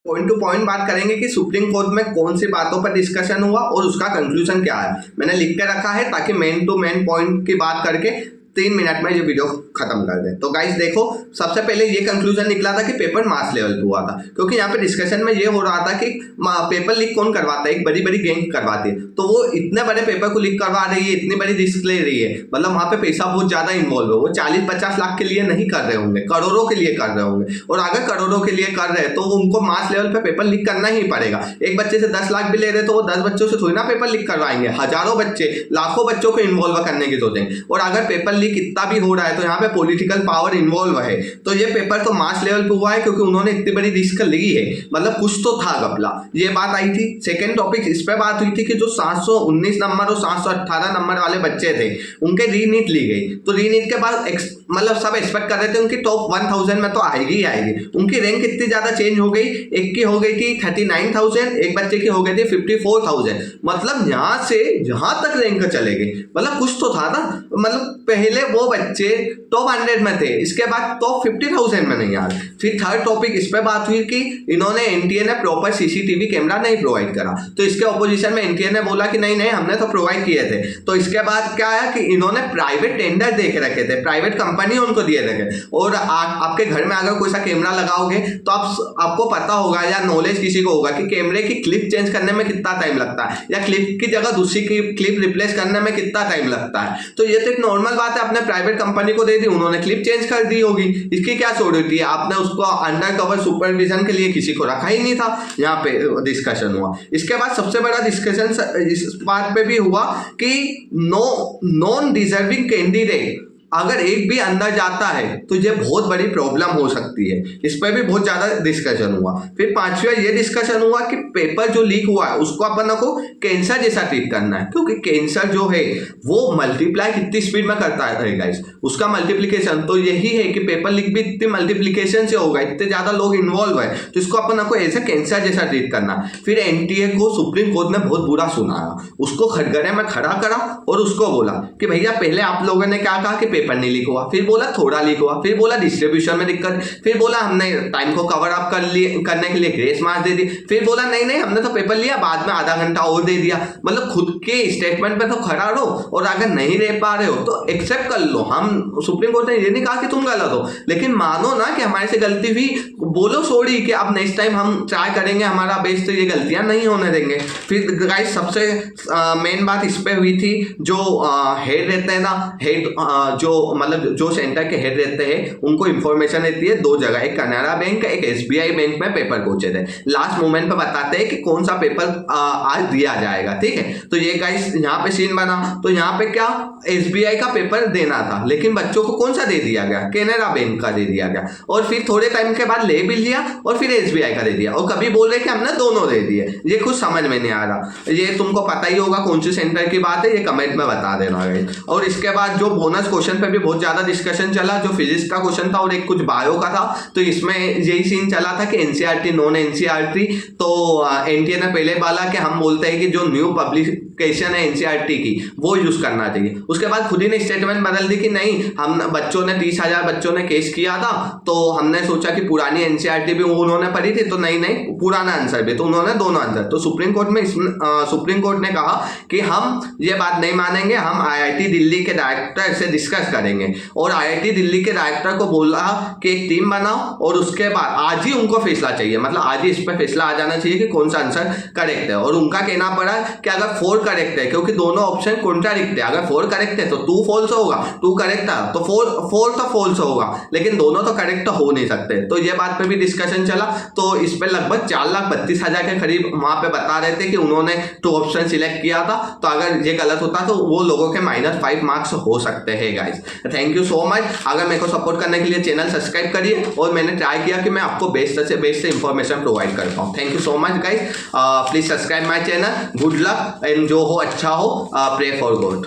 Point two point बात करेंगे कि सुप्रीम कोर्ट में कौन सी बातों पर डिस्कशन हुआ और उसका कंक्लूजन क्या है। मैंने लिख के रखा है ताकि मेन टू मेन पॉइंट की बात करके 3 मिनट में ये वीडियो खत्म कर दें। तो गाइस देखो, सबसे पहले ये कंक्लूजन निकला था कि पेपर मास लेवल पे हुआ था, क्योंकि यहाँ पे डिस्कशन में ये हो रहा था कि पेपर लीक कौन करवाता है, एक बड़ी बड़ी गैंग करवाती है। तो वो इतने बड़े पेपर को लीक करवा रही है, इतनी बड़ी रिस्क ले रही है, मतलब वहाँ पे पैसा बहुत ज्यादा इन्वॉल्व है। वो 40-50 लाख के लिए नहीं कर रहे होंगे, करोड़ों के लिए कर रहे होंगे। और अगर करोड़ों के लिए कर रहे हैं तो उनको मास लेवल पे पेपर लीक करना ही पड़ेगा। एक बच्चे से 10 लाख भी ले रहे तो वो 10 बच्चों से थोड़ी ना पेपर लीक करवाएंगे, हजारों बच्चे, लाखों बच्चों को इन्वॉल्व करने की सोचेंगे। और अगर पेपर लीक इतना भी हो रहा है तो यहाँ पे पॉलिटिकल पावर इन्वॉल्व है। तो ये पेपर तो मास लेवल पे हुआ है क्योंकि उन्होंने इतनी बड़ी रिस्क ली है, मतलब कुछ तो था घपला। ये बात आई थी। सेकंड टॉपिक इस पे बात हुई थी कि जो 719 नंबर और 718 नंबर वाले बच्चे थे उनके रीनीट ली गई। तो रीनीट के बाद मतलब सब एक्सपेक्ट कर रहे थे उनकी टॉप 1000 में तो आएगी ही आएगी। उनकी रैंक इतनी ज्यादा चेंज हो गई, एक की हो गई थी 39,000, एक बच्चे की हो गई थी 54,000। मतलब यहाँ से यहाँ तक रैंक चले गई, मतलब कुछ तो था ना। मतलब पहले वो बच्चे टॉप 100 में थे, इसके बाद टॉप 50,000 में नहीं आ रहे। फिर थर्ड टॉपिक इस पे बात हुई कि इन्होंने एनटीए ने प्रॉपर सीसीटीवी कैमरा नहीं प्रोवाइड करा। तो इसके ऑपोजिशन में एनटीए ने बोला कि नहीं नहीं हमने तो प्रोवाइड किए थे। तो इसके बाद क्या है कि इन्होंने प्राइवेट टेंडर दे के रखे थे, प्राइवेट कंपनी उनको दिए रखे। और आपके घर में अगर कोई सा कैमरा लगाओगे तो आपको पता होगा या नॉलेज किसी को होगा कि कैमरे की क्लिप चेंज करने में कितना टाइम लगता है, या क्लिप की जगह दूसरी क्लिप रिप्लेस करने में कितना टाइम लगता है। तो ये तो एक नॉर्मल बात है, अपने प्राइवेट कंपनी को दे दी, उन्होंने क्लिप चेंज कर दी होगी। इसकी क्या सिक्योरिटी है? आपने उसको अंडर कवर सुपरविजन के लिए किसी को रखा ही नहीं था। यहाँ पे डिस्कशन हुआ। इसके बाद सबसे बड़ा डिस्कशन इस बात पे भी हुआ कि नॉन डिजर्विंग कैंडिडेट अगर एक भी अंदर जाता है तो ये बहुत बड़ी प्रॉब्लम हो सकती है। इस पर भी बहुत ज्यादा डिस्कशन हुआ। फिर पांचवा ये डिस्कशन हुआ कि पेपर जो लीक हुआ है उसको अपन को कैंसर जैसा ट्रीट करना है, क्योंकि कैंसर जो है वो मल्टीप्लाई कितनी स्पीड में करता है गाइस, उसका मल्टीप्लीकेशन। तो यही है कि पेपर लीक भी इतनी मल्टीप्लीकेशन से होगा, इतने ज्यादा लोग इन्वॉल्व है, तो इसको अपन को ऐसे कैंसर जैसा ट्रीट करना। फिर एनटीए को सुप्रीम कोर्ट ने बहुत बुरा सुनाया, उसको खटगड़े में खड़ा करा और उसको बोला कि भैया पहले आप लोगों ने क्या कहा कि पेपर नहीं लीक हुआ, फिर बोला थोड़ा लीक हुआ, फिर बोला डिस्ट्रीब्यूशन में दिक्कत, फिर बोला हमने टाइम को कवर अप करने के लिए ग्रेस मार्क्स दे दी, फिर बोला नहीं नहीं हमने तो पेपर लिया बाद में आधा घंटा और दे दिया। मतलब खुद के स्टेटमेंट पे तो खड़ा रहो, और अगर नहीं दे पा रहे हो तो एक्सेप्ट कर लो। हम सुप्रीम कोर्ट ने ये नहीं कहा कि तुम गलत हो, लेकिन मानो ना कि हमारे से गलती हुई, बोलो सॉरी कि अब नेक्स्ट टाइम हम ट्राई करेंगे हमारा बेस्ट, ये गलतियां नहीं होने देंगे। फिर गाइस सबसे मेन बात इस पे हुई थी, जो हेड रहते हैं ना, हेड जो मतलब जो सेंटर के हेड रहते हैं उनको इंफॉर्मेशन रहती है 2 जगह, एक कनाडा बैंक एक एसबीआई बैंक में पेपर पहुंचे थे। लास्ट मोमेंट पे बताते हैं कि कौन सा पेपर आज दिया जाएगा, ठीक है। तो ये गाइस यहाँ पे सीन बना। तो यहाँ पे क्या एसबीआई का पेपर देना था, लेकिन बच्चों को कौन सा दे दिया गया, कनाडा बैंक का दे दिया गया। और फिर थोड़े टाइम के बाद ले भी लिया और फिर एसबीआई का दे दिया, और कभी बोल रहे कि हमने दोनों दे दिए। ये कुछ समझ में नहीं आ रहा। ये तुमको पता ही होगा कौन सी सेंटर की बात है, ये कमेंट में बता देना गाइस। और इसके बाद जो बोनस क्वेश्चन पे भी बहुत ज्यादा डिस्कशन चला, जो फिजिक्स का क्वेश्चन था और एक कुछ बायो का था। तो इसमें यही सीन चला था कि एनसीईआरटी नॉन एनसीईआरटी। तो एनटीए ने पहले बोला कि हम बोलते हैं कि जो न्यू पब्लिकेशन है एनसीईआरटी की वो यूज करना चाहिए। उसके बाद खुद ही ने स्टेटमेंट बदल दी कि नहीं, हम बच्चों ने 30,000 बच्चों ने केस किया था, तो हमने सोचा कि पुरानी एनसीईआरटी भी उन्होंने पढ़ी थी, तो नहीं पुराना आंसर भी, तो उन्होंने दोनों आंसर। तो सुप्रीम कोर्ट ने कहा कि हम ये बात नहीं मानेंगे, हम आईआईटी दिल्ली के डायरेक्टर से डिस्कस करेंगे। और आईआईटी दिल्ली के डायरेक्टर को बोला कि एक टीम बनाओ और उसके बाद आज ही उनको फैसला चाहिए, मतलब आज ही इस पर फैसला आ जाना चाहिए कि कौन सा आंसर करेक्ट है। और उनका कहना पड़ा कि अगर 4 करेक्ट है, क्योंकि दोनों ऑप्शन कॉन्ट्राडिक्ट है, अगर 4 करेक्ट है तो 2 फॉल्स होगा, 2 करेक्ट है तो 4 तो फॉल्स होगा, लेकिन दोनों तो करेक्ट हो नहीं सकते। तो ये बात पे भी डिस्कशन चला। तो इस पे लगभग 4,32,000 के करीब वहां पे बता रहे थे कि उन्होंने 2 ऑप्शन सिलेक्ट किया था। तो अगर ये गलत होता तो वो लोगों के -5 मार्क्स हो सकते हैं guys. Thank you so much. अगर मेरे को सपोर्ट करने के लिए चैनल सब्सक्राइब करिए, और मैंने ट्राई किया कि मैं आपको बेस्ट से बेस्ट इंफॉर्मेशन प्रोवाइड कर पाऊँ। Thank you so much guys. Please subscribe my channel. Good luck and जो हो अच्छा हो, प्रे फॉर गॉड।